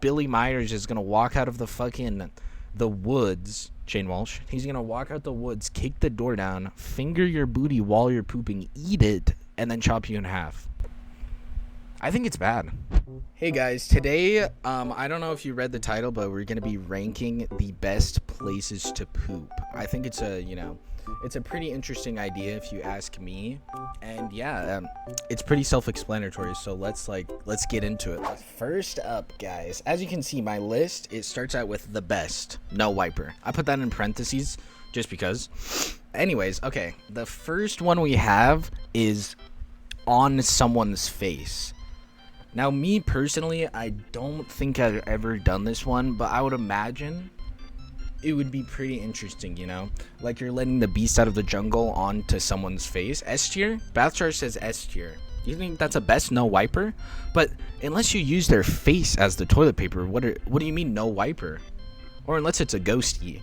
Billy Myers is gonna walk out of the woods. Shane Walsh. He's gonna walk out the woods, kick the door down, finger your booty while you're pooping, eat it, and then chop you in half. I think it's bad. Hey guys, today, I don't know if you read the title, but we're gonna be ranking the best places to poop. I think it's a pretty interesting idea if you ask me. And yeah, it's pretty self-explanatory, so let's get into it. First up, guys, as you can see, my list, it starts out with the best, no wiper. I put that in parentheses just because. Anyways, okay, the first one we have is on someone's face. Now, me personally, I don't think I've ever done this one, but I would imagine it would be pretty interesting, you know? Like you're letting the beast out of the jungle onto someone's face. S tier? Bath Chart says S tier. You think that's a best no wiper? But unless you use their face as the toilet paper, what do you mean no wiper? Or unless it's a ghosty.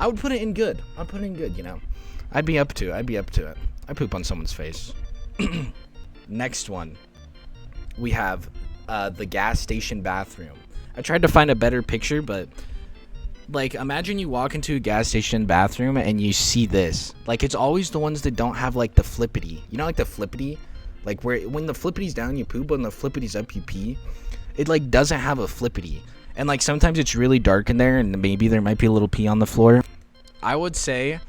I would put it in good. I'd put it in good, you know? I'd be up to it. I poop on someone's face. Next one. We have the gas station bathroom. I tried to find a better picture, but like imagine you walk into a gas station bathroom and you see this. Like it's always the ones that don't have like the flippity. You know, like the flippity, like where when the flippity's down you poop, when the flippity's up you pee. It like doesn't have a flippity, and like sometimes it's really dark in there, and maybe there might be a little pee on the floor. I would say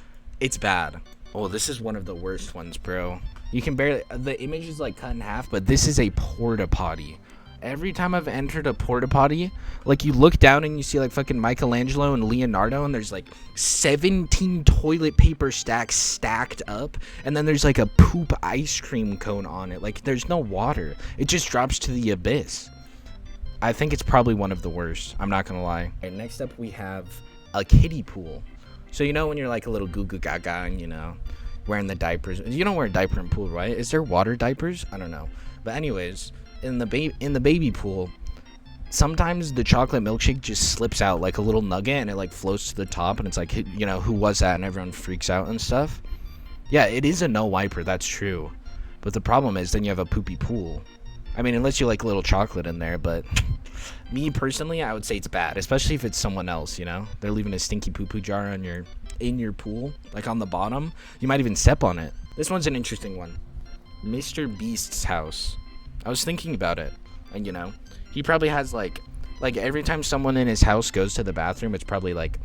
it's bad. Oh, this is one of the worst ones, bro. You can barely, the image is like cut in half, but this is a porta potty. Every time I've entered a porta potty, like you look down and you see like fucking Michelangelo and Leonardo, and there's like 17 toilet paper stacks stacked up, and then there's like a poop ice cream cone on it. Like there's no water. It just drops to the abyss. I think it's probably one of the worst. I'm not gonna lie. Alright, next up we have a kiddie pool. So you know when you're like a little goo goo gaga and you know, wearing the diapers. You don't wear a diaper in pool, right? Is there water diapers? I don't know. But anyways, in the baby pool, sometimes the chocolate milkshake just slips out like a little nugget and it like floats to the top and it's like, you know, who was that? And everyone freaks out and stuff. Yeah, it is a no wiper, that's true. But the problem is then you have a poopy pool. I mean, unless you like a little chocolate in there, but me personally, I would say it's bad, especially if it's someone else, you know? They're leaving a stinky poo-poo jar on in your pool, like on the bottom. You might even step on it. This one's an interesting one. Mr. Beast's house. I was thinking about it, and you know, he probably has like every time someone in his house goes to the bathroom, it's probably like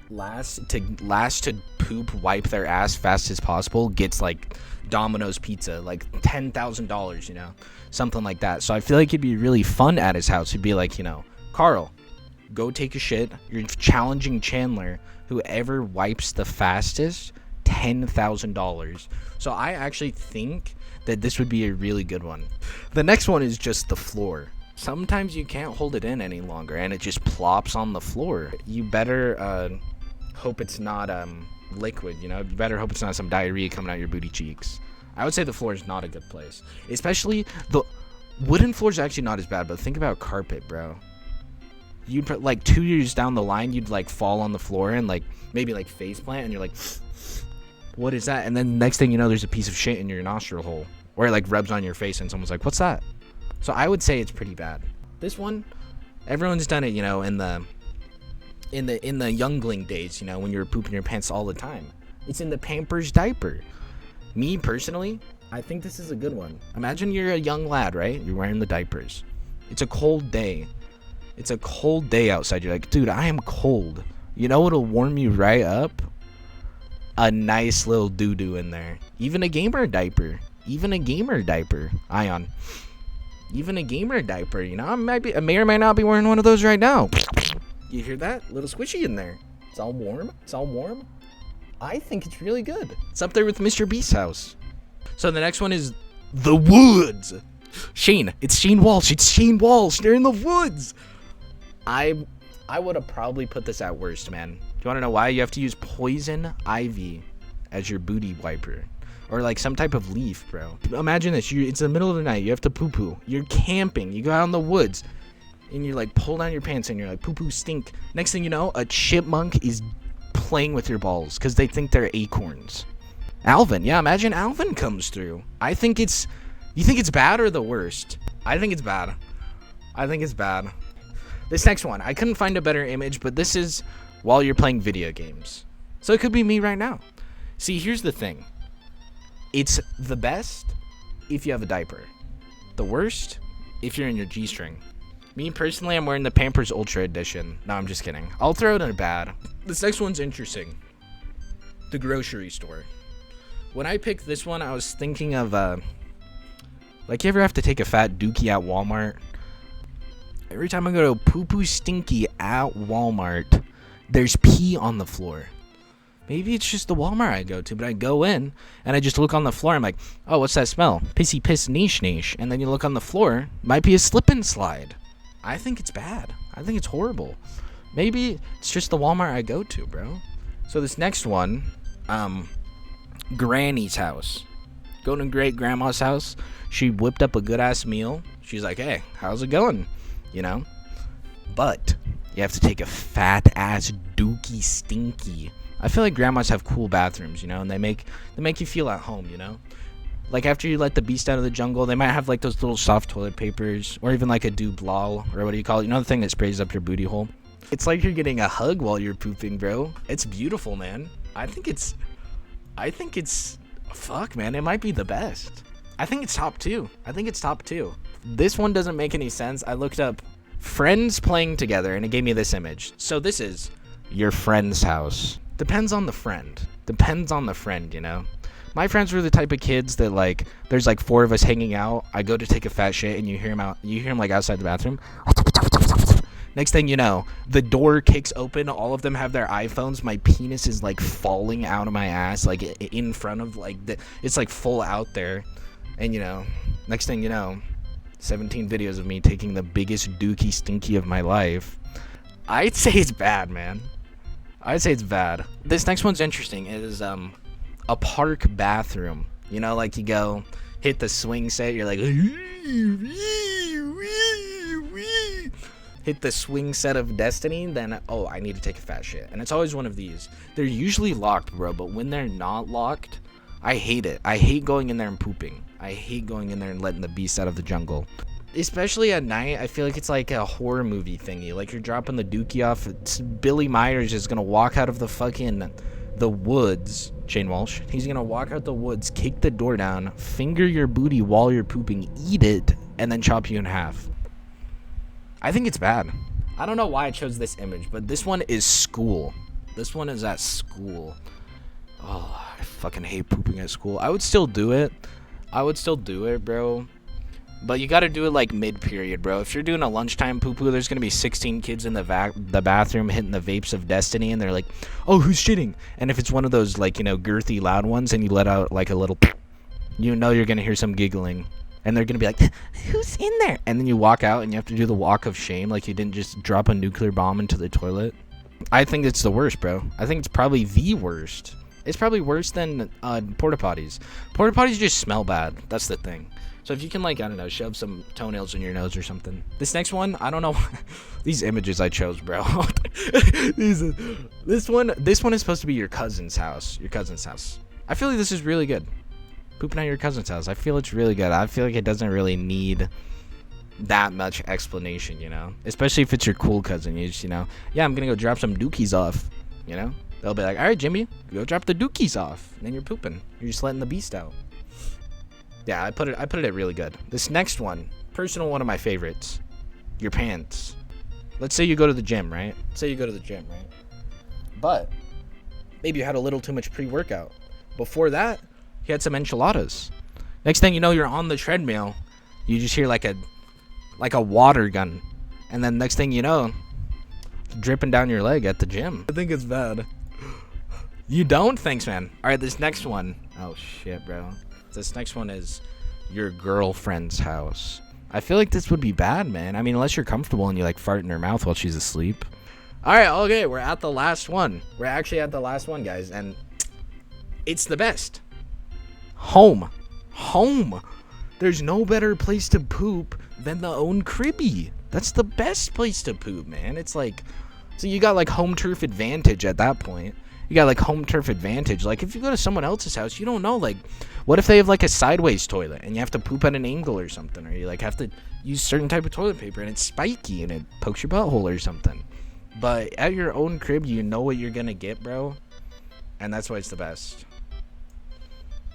last to poop, wipe their ass fast as possible, gets like Domino's pizza, like $10,000, you know, something like that. So I feel like it'd be really fun at his house. It'd be like, you know, Carl, go take a shit. You're challenging Chandler. Whoever wipes the fastest, $10,000. So I actually think that this would be a really good one. The next one is just the floor. Sometimes you can't hold it in any longer and it just plops on the floor. You better hope it's not liquid, you know? You better hope it's not some diarrhea coming out your booty cheeks. I would say the floor is not a good place. Especially the wooden floor is actually not as bad, but think about carpet, bro. You'd put like 2 years down the line, you'd like fall on the floor and like maybe like face plant and you're like, what is that? And then next thing you know, there's a piece of shit in your nostril hole, or it like rubs on your face and someone's like, what's that? So I would say it's pretty bad. This one, everyone's done it, you know, in the youngling days, you know, when you were pooping your pants all the time. It's in the Pampers diaper. Me personally, I think this is a good one. Imagine you're a young lad, right? You're wearing the diapers. It's a cold day. It's a cold day outside. You're like, dude, I am cold. You know what'll warm you right up? A nice little doo-doo in there. Even a gamer diaper. Ion. Even a gamer diaper, you know? I may or may not be wearing one of those right now. You hear that? Little squishy in there. It's all warm. I think it's really good. It's up there with Mr. Beast's house. So the next one is the woods. Shane. It's Shane Walsh. They're in the woods. I would have probably put this at worst, man. Do you want to know why? You have to use poison ivy as your booty wiper. Or like some type of leaf, bro. Imagine this. It's the middle of the night. You have to poo-poo. You're camping. You go out in the woods. And you're like, pull down your pants and you're like, poo-poo stink. Next thing you know, a chipmunk is playing with your balls because they think they're acorns. Alvin. Yeah, imagine Alvin comes through. You think it's bad or the worst? I think it's bad. This next one, I couldn't find a better image, but this is while you're playing video games. So it could be me right now. See, here's the thing. It's the best if you have a diaper. The worst if you're in your G-string. Me personally, I'm wearing the Pampers Ultra Edition. No, I'm just kidding. I'll throw it in a bad. This next one's interesting. The grocery store. When I picked this one, I was thinking of, like, you ever have to take a fat dookie at Walmart? Every time I go to poo-poo stinky at Walmart, there's pee on the floor. Maybe it's just the Walmart I go to, but I go in, and I just look on the floor, I'm like, oh, what's that smell? Pissy piss niche niche. And then you look on the floor, might be a slip and slide. I think it's bad. I think it's horrible. Maybe it's just the Walmart I go to, bro. So this next one, Granny's house. Going to great grandma's house. She whipped up a good ass meal. She's like, hey, how's it going? You know? But you have to take a fat ass dookie stinky. I feel like grandmas have cool bathrooms, you know, and they make you feel at home, you know? Like after you let the beast out of the jungle, they might have like those little soft toilet papers, or even like a doublal, or what do you call it? You know, the thing that sprays up your booty hole? It's like you're getting a hug while you're pooping, bro. It's beautiful, man. I think it's fuck, man, it might be the best. I think it's top 2. This one doesn't make any sense. I looked up friends playing together, and it gave me this image. So this is your friend's house. Depends on the friend, you know? My friends were the type of kids that, like, there's like 4 of us hanging out. I go to take a fat shit, and you hear him like outside the bathroom. Next thing you know, the door kicks open. All of them have their iPhones. My penis is like falling out of my ass, like in front of it's like full out there. And you know, next thing you know, 17 videos of me taking the biggest dookie stinky of my life. I'd say it's bad, man. I'd say it's bad. This next one's interesting. It is a park bathroom. You know, like you go hit the swing set. You're like, hit the swing set of destiny. Then, oh, I need to take a fat shit. And it's always one of these. They're usually locked, bro. But when they're not locked, I hate it. I hate going in there and pooping. I hate going in there and letting the beast out of the jungle. Especially at night, I feel like it's like a horror movie thingy. Like you're dropping the dookie off. Billy Myers is gonna walk out of the woods. Shane Walsh. He's gonna walk out the woods, kick the door down, finger your booty while you're pooping, eat it, and then chop you in half. I think it's bad. I don't know why I chose this image, but this one is school. This one is at school. Oh, I fucking hate pooping at school. I would still do it, bro. But you gotta do it like mid-period, bro. If you're doing a lunchtime poo-poo, there's gonna be 16 kids in the bathroom hitting the vapes of destiny, and they're like, oh, who's shitting? And if it's one of those, like, you know, girthy loud ones, and you let out like a little, you know you're gonna hear some giggling. And they're gonna be like, who's in there? And then you walk out, and you have to do the walk of shame, like you didn't just drop a nuclear bomb into the toilet. I think it's the worst, bro. I think it's probably the worst. It's probably worse than porta potties. Porta potties just smell bad. That's the thing. So if you can, like, I don't know, shove some toenails in your nose or something. This next one, I don't know. These images I chose, bro. This one is supposed to be your cousin's house. I feel like this is really good. Pooping at your cousin's house. I feel it's really good. I feel like it doesn't really need that much explanation, you know? Especially if it's your cool cousin. You just, you know, yeah, I'm gonna go drop some dookies off, you know? They'll be like, all right, Jimmy, go drop the dookies off. And then you're pooping. You're just letting the beast out. Yeah, I put it really good. This next one, personal one of my favorites, your pants. Let's say you go to the gym, right? But maybe you had a little too much pre-workout. Before that, you had some enchiladas. Next thing you know, you're on the treadmill. You just hear like a water gun. And then next thing you know, dripping down your leg at the gym. I think it's bad. You don't? Thanks, man. All right, this next one. Oh, shit, bro. This next one is your girlfriend's house. I feel like this would be bad, man. I mean, unless you're comfortable and you, like, fart in her mouth while she's asleep. All right, okay, we're at the last one. We're actually at the last one, guys, and it's the best. Home. There's no better place to poop than the own cribby. That's the best place to poop, man. It's like, so you got, like, home turf advantage at that point. You got like home turf advantage. Like if you go to someone else's house, you don't know, like what if they have like a sideways toilet and you have to poop at an angle or something, or you like have to use certain type of toilet paper and it's spiky and it pokes your butthole or something. But at your own crib, you know what you're gonna get, bro, and that's why it's the best.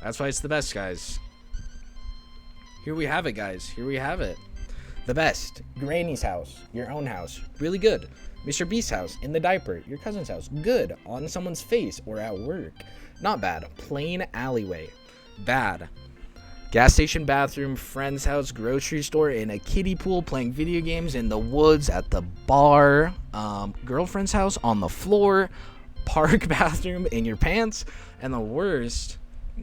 That's why it's the best, guys. Here we have it, guys. Here we have it. The best. Granny's house. Your own house. Really good. Mr. Beast's house. In the diaper. Your cousin's house. Good. On someone's face or at work. Not bad. Plain alleyway. Bad. Gas station, bathroom, friend's house, grocery store, in a kiddie pool, playing video games, in the woods, at the bar, girlfriend's house, on the floor, park bathroom, in your pants, and the worst,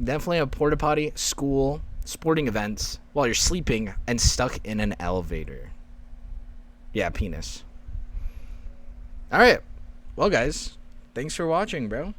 definitely a porta potty, school, sporting events, while you're sleeping, and stuck in an elevator. Yeah, penis. Alright. Well, guys, thanks for watching, bro.